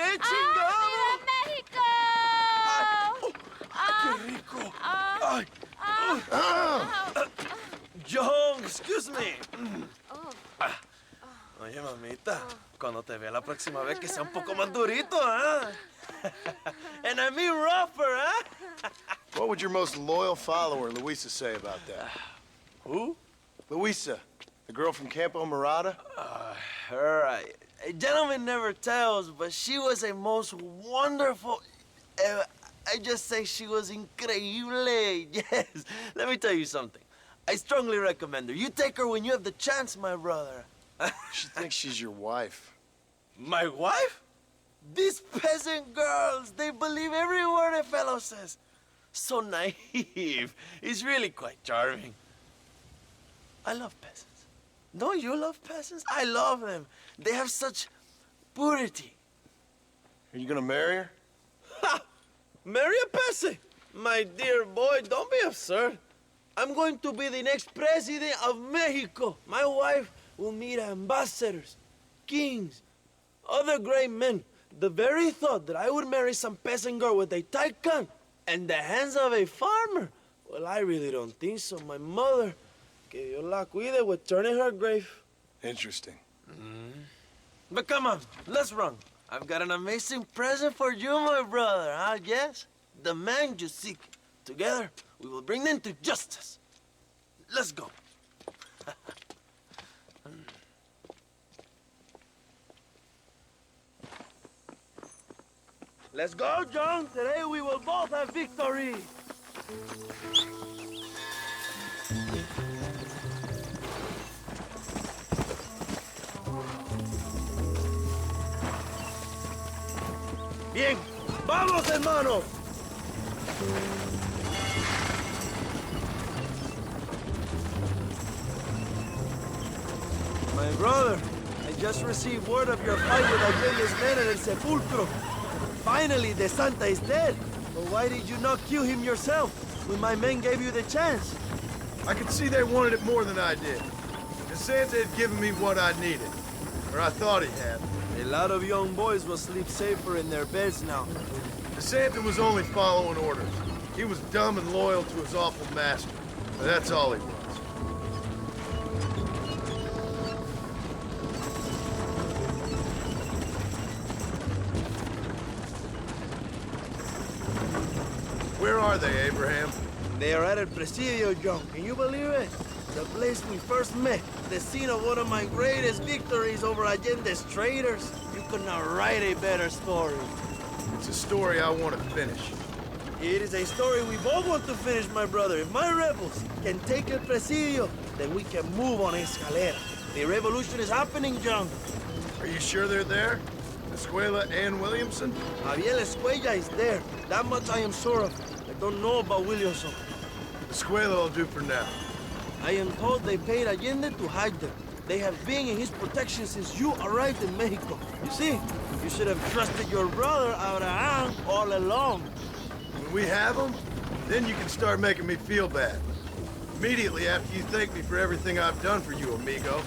¡Qué chingado! ¡Viva México! ¡Qué rico! ¡Ay! John, excuse me. Oye, mamita, cuando te vea la próxima vez que sea un poco más durito, ¿ah? And I mean rougher, ¿ah? What would your most loyal follower, Luisa, say about that? Who? Luisa, the girl from Campo Mirada? Her, a gentleman never tells, but she was a most wonderful... I just say she was increíble. Yes. Let me tell you something. I strongly recommend her. You take her when you have the chance, my brother. She thinks she's your wife. My wife? These peasant girls, they believe every word a fellow says. So naive. It's really quite charming. I love peasants. Don't you love peasants? I love them. They have such purity. Are you gonna marry her? Ha! Marry a peasant? My dear boy, don't be absurd. I'm going to be the next president of Mexico. My wife will meet ambassadors, kings, other great men. The very thought that I would marry some peasant girl with a tight gun and the hands of a farmer, well, I really don't think so. My mother, que Dios la cuide, would turn in her grave. Interesting. But come on, let's run. I've got an amazing present for you, my brother, huh? Yes? The man you seek. Together, we will bring them to justice. Let's go. Let's go, John. Today we will both have victory. Bien, vamos, hermanos. My brother, I just received word of your fight with Ayelo's men at El Sepulcro. Finally, the Santa is dead. But why did you not kill him yourself when my men gave you the chance? I could see they wanted it more than I did. The Santa had given me what I needed. Or I thought he had. A lot of young boys will sleep safer in their beds now. The Santa was only following orders. He was dumb and loyal to his awful master. But that's all he was. Where are they, Abraham? They are at El Presidio, John. Can you believe it? The place we first met. The scene of one of my greatest victories over Allende's traitors. You could not write a better story. It's a story I want to finish. It is a story we both want to finish, my brother. If my rebels can take El Presidio, then we can move on Escalera. The revolution is happening, John. Are you sure they're there? Escuela and Williamson? Javier Escuella is there. That much I am sure of. I don't know about Williamson. Escuela will do for now. I am told they paid Allende to hide them. They have been in his protection since you arrived in Mexico. You see, you should have trusted your brother, Abraham, all along. When we have them, then you can start making me feel bad. Immediately after you thank me for everything I've done for you, amigo.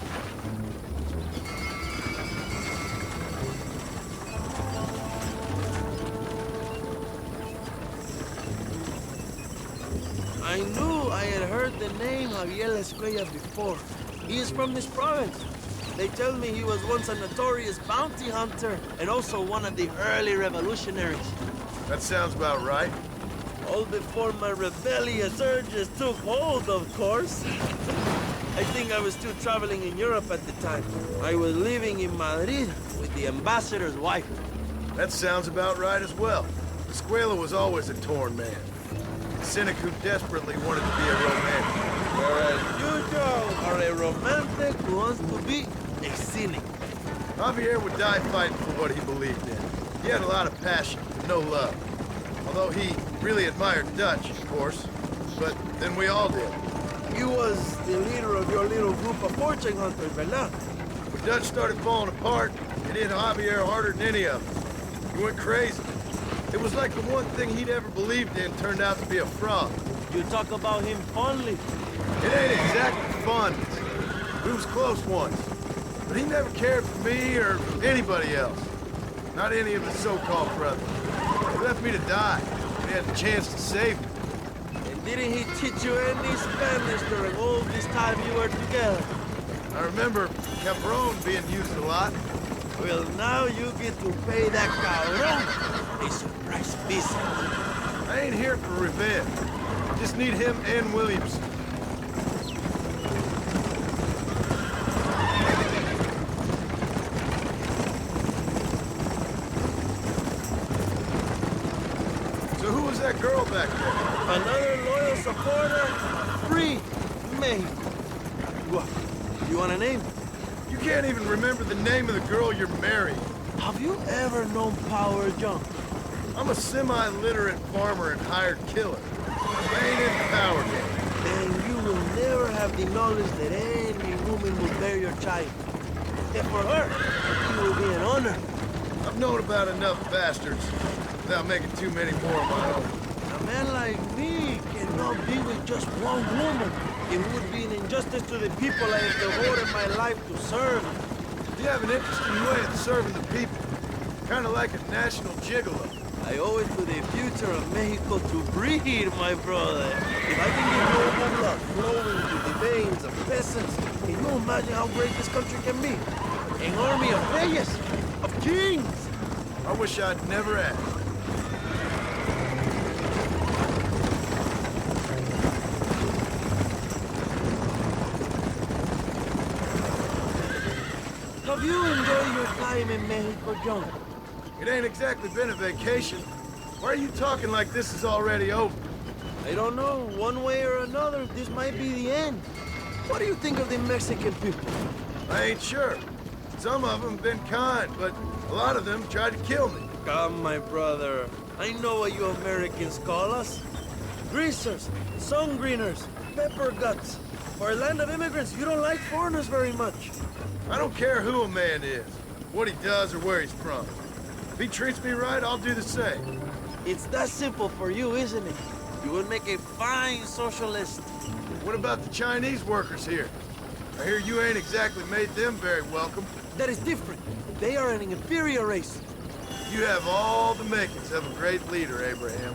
I knew I had heard the name Javier Escuella before. He is from this province. They tell me he was once a notorious bounty hunter and also one of the early revolutionaries. That sounds about right. All before my rebellious urges took hold, of course. I think I was still traveling in Europe at the time. I was living in Madrid with the ambassador's wife. That sounds about right as well. Escuela was always a torn man. A cynic who desperately wanted to be a romantic. Whereas you, Joe, are a romantic who wants to be a cynic. Javier would die fighting for what he believed in. He had a lot of passion, but no love. Although he really admired Dutch, of course. But then we all did. He was the leader of your little group of fortune hunters, ¿verdad? When Dutch started falling apart, it hit Javier harder than any of them. He went crazy. It was like the one thing he'd ever believed in turned out to be a fraud. You talk about him fondly. It ain't exactly fun. We was close once. But he never cared for me or anybody else. Not any of his so-called brothers. He left me to die. He had the chance to save me. And didn't he teach you any Spanish during all this time you were together? I remember Cabron being used a lot. Well, now you get to pay that cabron a surprise visit. I ain't here for revenge. I just need him and Williamson. So who was that girl back there? Another loyal supporter? Free Mexico. What? You want a name? You can't even remember the name of the girl you're marrying. Have you ever known Power Jump? I'm a semi-literate farmer and hired killer. I ain't in the power game. Then you will never have the knowledge that any woman will bear your child. And for her, it will be an honor. I've known about enough bastards without making too many more of my own. A man like me cannot be with just one woman. It would be an injustice to the people I have devoted my life to serve. You have an interesting way of serving the people. Kind of like a national gigolo. I owe it to the future of Mexico to breed, my brother. If I can get noble blood flowing through the veins of peasants, can you imagine how great this country can be? An army of reyes, of kings. I wish I'd never asked. Have you enjoyed your time in Mexico, John? It ain't exactly been a vacation. Why are you talking like this is already over? I don't know. One way or another, this might be the end. What do you think of the Mexican people? I ain't sure. Some of them have been kind, but a lot of them tried to kill me. Come, my brother. I know what you Americans call us. Greasers, sun greeners, pepper guts. For a land of immigrants, you don't like foreigners very much. I don't care who a man is, what he does or where he's from. If he treats me right, I'll do the same. It's that simple for you, isn't it? You would make a fine socialist. What about the Chinese workers here? I hear you ain't exactly made them very welcome. That is different. They are an inferior race. You have all the makings of a great leader, Abraham.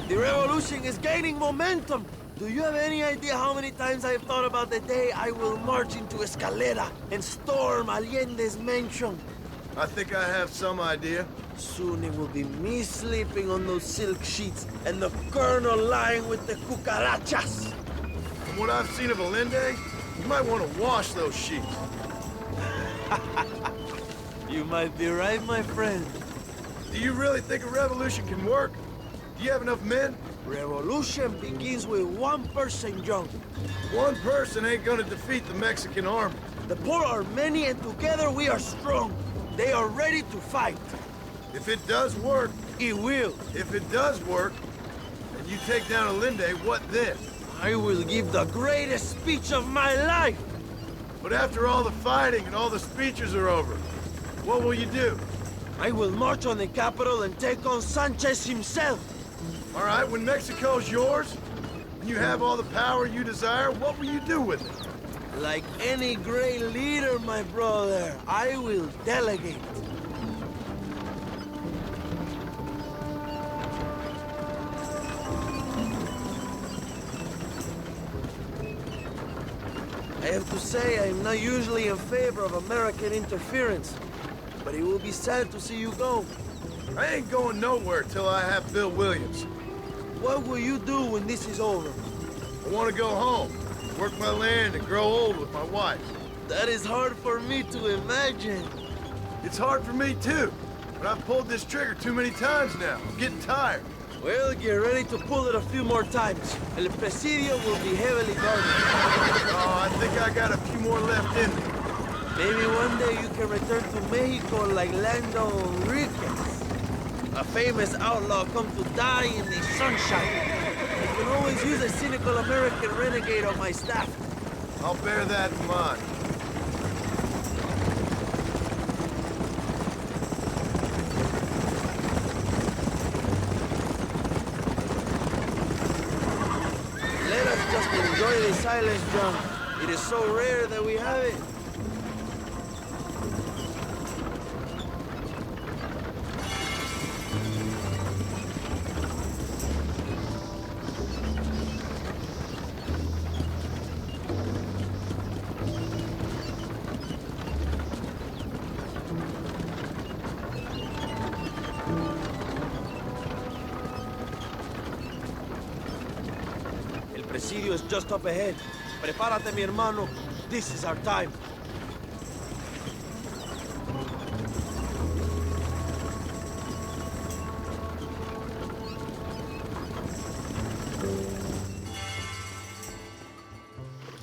The revolution is gaining momentum. Do you have any idea how many times I have thought about the day I will march into Escalera and storm Allende's mansion? I think I have some idea. Soon it will be me sleeping on those silk sheets and the colonel lying with the cucarachas. From what I've seen of Allende, you might want to wash those sheets. You might be right, my friend. Do you really think a revolution can work? Do you have enough men? Revolution begins with one person, John. One person ain't gonna defeat the Mexican army. The poor are many and together we are strong. They are ready to fight. If it does work, It will. if it does work, and you take down Allende, what then? I will give the greatest speech of my life. But after all the fighting and all the speeches are over, what will you do? I will march on the capital and take on Sanchez himself. All right, when Mexico's yours, and you have all the power you desire, what will you do with it? Like any great leader, my brother, I will delegate. I have to say, I'm not usually in favor of American interference, but it will be sad to see you go. I ain't going nowhere till I have Bill Williams. What will you do when this is over? I want to go home, work my land, and grow old with my wife. That is hard for me to imagine. It's hard for me too, but I've pulled this trigger too many times now. I'm getting tired. Well, get ready to pull it a few more times. El presidio will be heavily guarded. Oh, I think I got a few more left in me. Maybe one day you can return to Mexico like Lando Enriquez. A famous outlaw come to die in the sunshine. I can always use a cynical American renegade on my staff. I'll bear that in mind. Just enjoy the silence, John. It is so rare that we have it. El presidio is just up ahead. Prepárate, mi hermano. This is our time.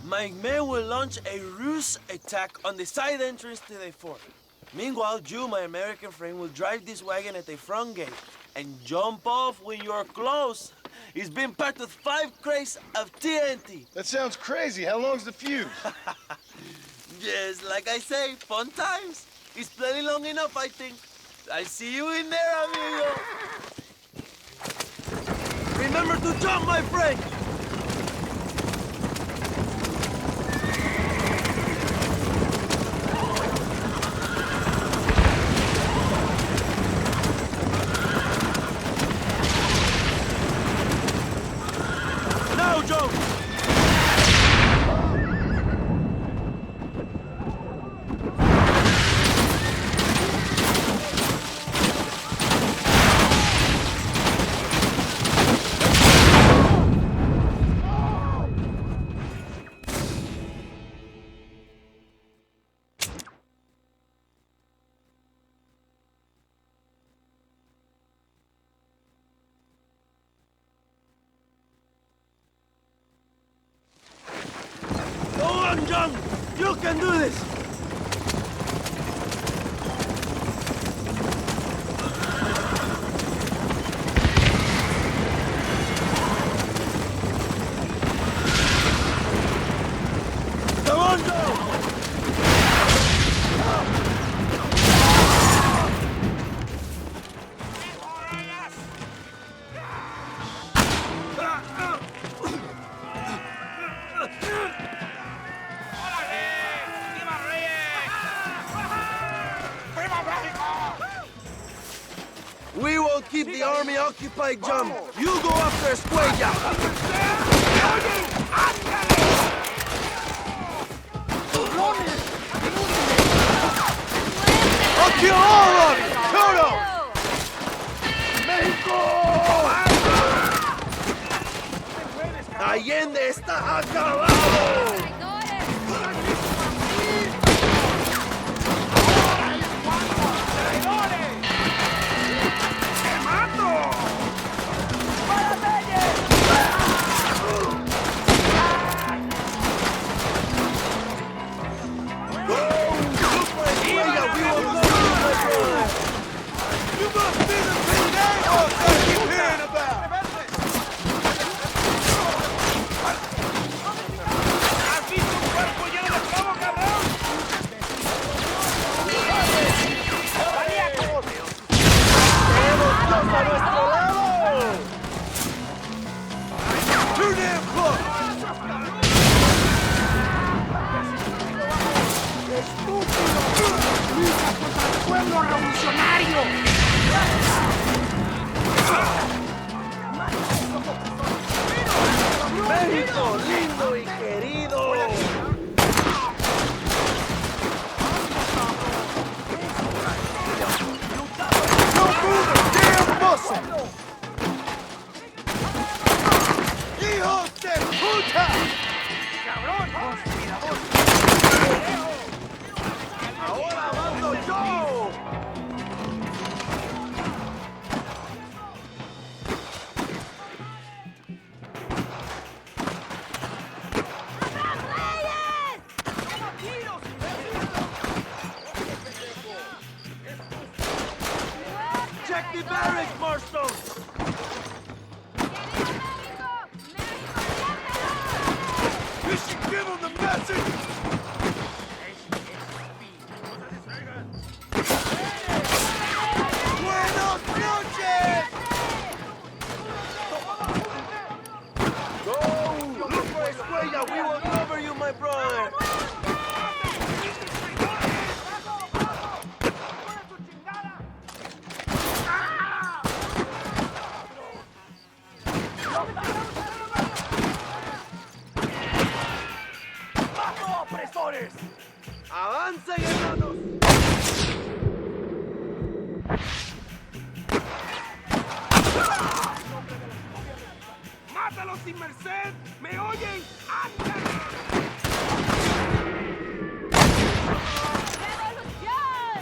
My men will launch a ruse attack on the side entrance to the fort. Meanwhile, you, my American friend, will drive this wagon at the front gate and jump off when you're close. It's been packed with 5 crates of TNT. That sounds crazy. How long's the fuse? Yes, like I say, fun times. It's plenty long enough, I think. I see you in there, amigo. Remember to jump, my friend. Now, Joe! Go on, John! You can do this! Come on, Joe! We will keep the army occupied, John. You go after Escuella. I'll kill all of you! Kudos! ¡México! Allende está acabado! ¡Pueblo revolucionario! ¡México, lindo y querido! Don't move a damn muscle! ¡Hijos de puta! ¡Cabrón! ¡Ahora mando yo! Check the barracks, Marston! You should give him the message! huella. We will cover you, my brother. ¡Opresores! ¡Avancen, hermanos! ¡Mátalos sin merced! ¿Me oyen? ¡Ándalos! ¡Revolución!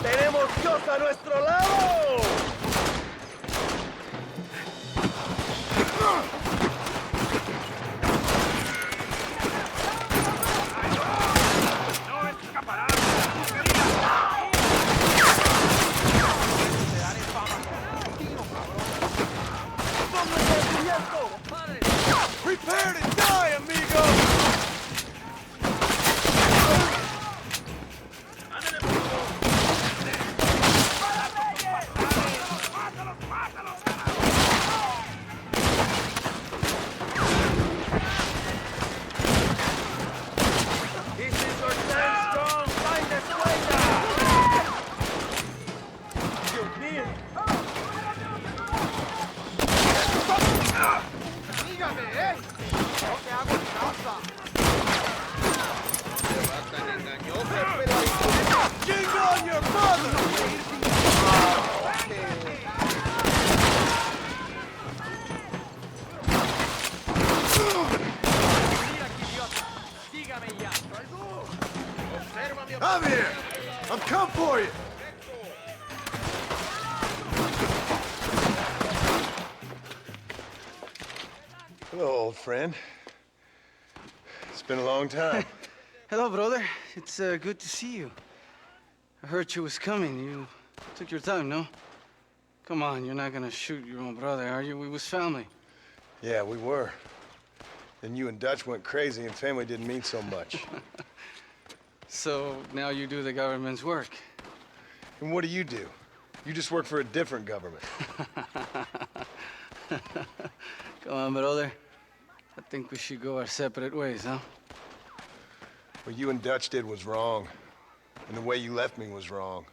¡Tenemos Dios a nuestro lado! ¡No escaparán de la porquería! ¡Te daré fama como un tío, cabrón! ¡Pónganse cubierto! ¡Padre! Prepare to die, amigo! ¡Mátalos, mátalos! This is our stand strong, find the escuela! Dios mío! ¡Dígame, eh! ¡No te hago causa! Jingle on your mother! ¡Mira aquí, idiota! ¡Dígame ya! I'm here! I'm come for you! Hello, old friend. It's been a long time. Hello, brother. It's good to see you. I heard you was coming. You took your time, no? Come on, you're not gonna shoot your own brother, are you? We was family. Yeah, we were. Then you and Dutch went crazy and family didn't mean so much. So now you do the government's work. And what do? You just work for a different government. Come on, brother. I think we should go our separate ways, huh? What you and Dutch did was wrong. And the way you left me was wrong.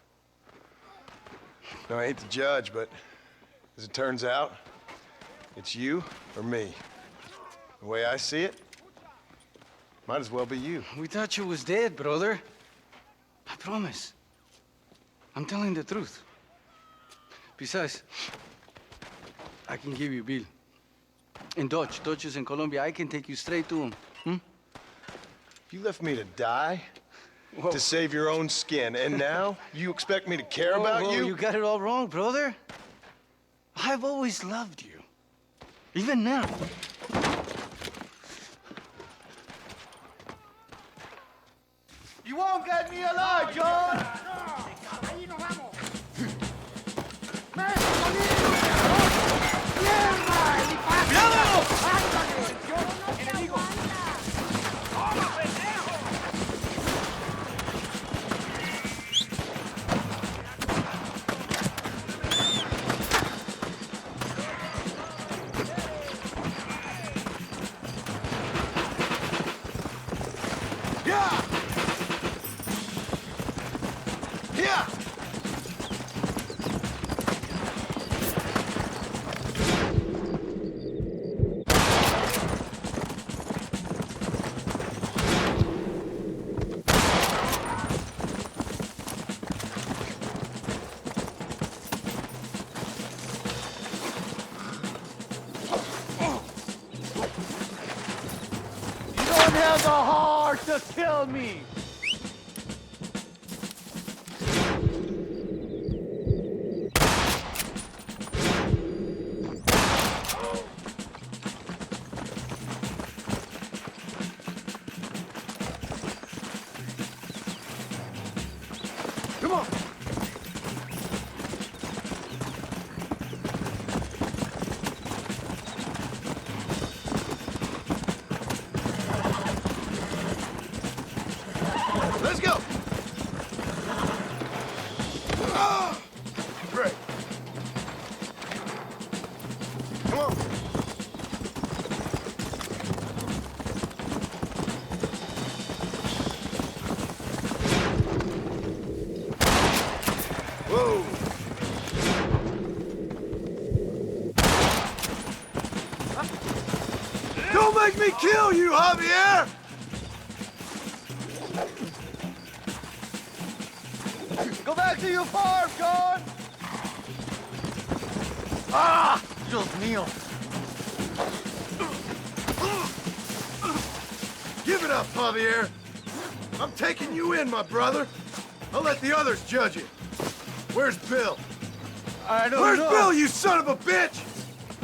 Now, I hate to judge, but as it turns out, it's you or me. The way I see it, might as well be you. We thought you was dead, brother. I promise. I'm telling the truth. Besides, I can give you a bill. In Dutch. Dutch is in Colombia. I can take you straight to him. Hmm? You left me to die Whoa. to save your own skin, and now you expect me to care about Whoa, you? You got it all wrong, brother. I've always loved you. Even now. You won't get me alive, John! ¡Ahí nos vamos! ¡Enemigo! ¡Toma, pendejo! Yeah! Yeah! You don't have the heart to kill me! Come on! Whoa! Don't make me kill you, Javier! Go back to your farm, John! Ah! Dios mío! Give it up, Javier! I'm taking you in, my brother. I'll let the others judge it. Where's Bill? I don't Where's know. Bill, you son of a bitch?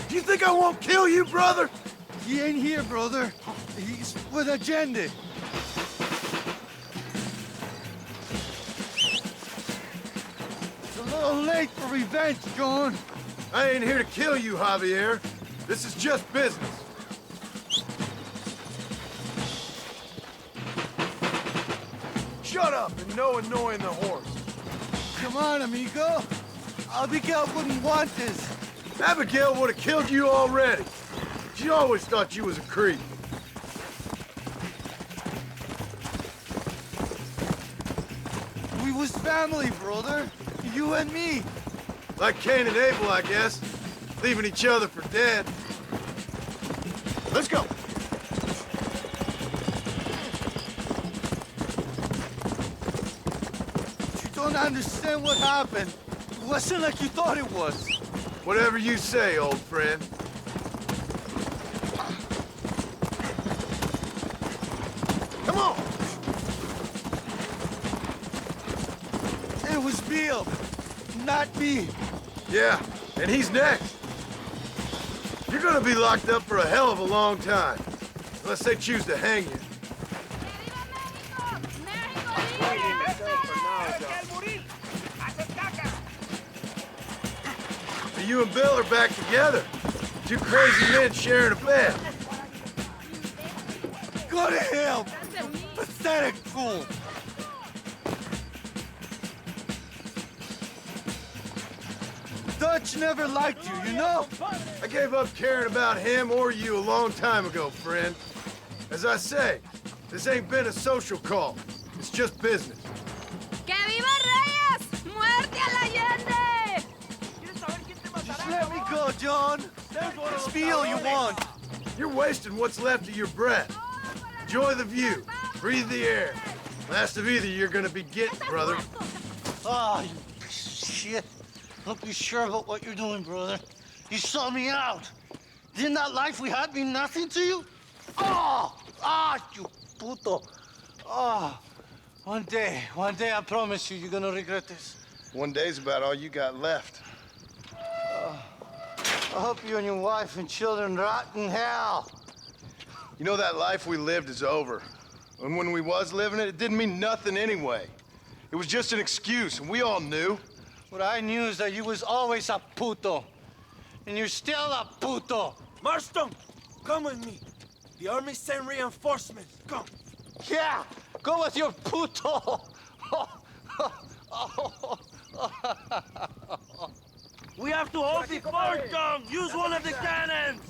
Do you think I won't kill you, brother? He ain't here, brother. He's with Agenda. It's a little late for revenge, John. I ain't here to kill you, Javier. This is just business. Shut up and no annoying the horse. Come on, amigo. Abigail wouldn't want this. Abigail would have killed you already. She always thought you was a creep. We was family, brother. You and me. Like Cain and Abel, I guess. Leaving each other for dead. Let's go. You don't understand what happened. It wasn't like you thought it was. Whatever you say, old friend. Come on! It was Bill, not me. Yeah, and he's next. You're gonna be locked up for a hell of a long time. Unless they choose to hang you. You and Bill are back together. Two crazy men sharing a bed. Go to hell, pathetic fool. Dutch never liked you, you know? I gave up caring about him or you a long time ago, friend. As I say, this ain't been a social call. It's just business. ¡Que viva Reyes! ¡Muerte a la Allende! Just let me go, John. It's Bill you want. You're wasting what's left of your breath. Enjoy the view. Breathe the air. Last of either you're gonna be getting, brother. Ah, you piece of shit. Hope you're sure about what you're doing, brother. You saw me out. Didn't that life we had mean nothing to you? Oh! Ah, you puto. Oh, one day, I promise you, you're gonna regret this. One day's about all you got left. I hope you and your wife and children rot in hell. You know that life we lived is over. And when we was living it, it didn't mean nothing anyway. It was just an excuse, and we all knew. What I knew is that you was always a puto. And you're still a puto. Marston, come with me. The army sent reinforcements. Come. Yeah, go with your puto. We have to hold the fort down. Use one of the cannons.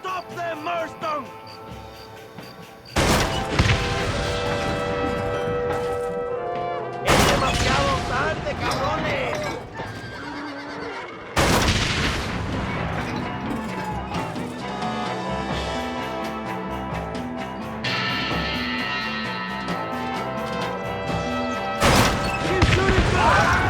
Stop them, Marston! ¡Es demasiado tarde, cabrones! Keep shooting back!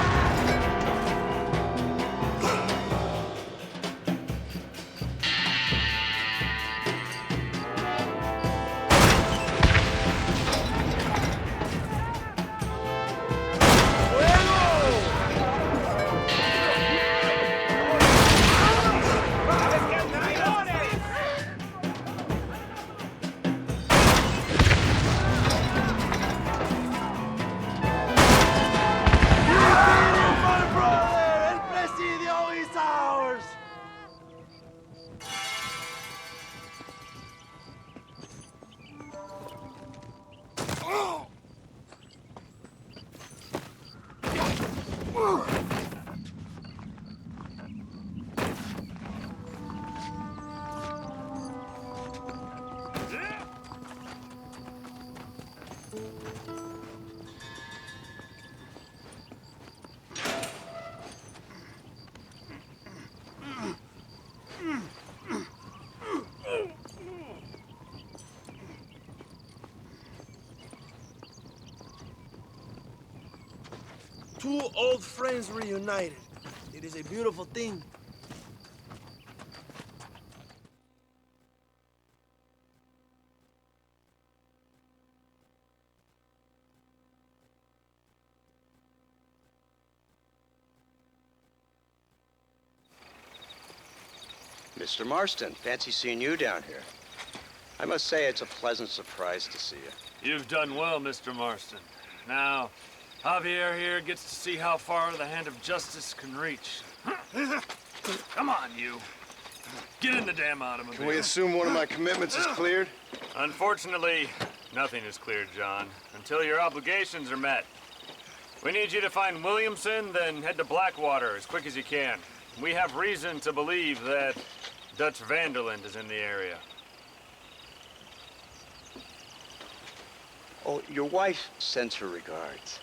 two old friends reunited. It is a beautiful thing. Mr. Marston, fancy seeing you down here. I must say it's a pleasant surprise to see you. You've done well, Mr. Marston. Now, Javier here gets to see how far the hand of justice can reach. Come on, you. Get in the damn automobile. Can we assume one of my commitments is cleared? Unfortunately, nothing is cleared, John, until your obligations are met. We need you to find Williamson, then head to Blackwater as quick as you can. We have reason to believe that Dutch Vanderland is in the area. Oh, your wife sends her regards.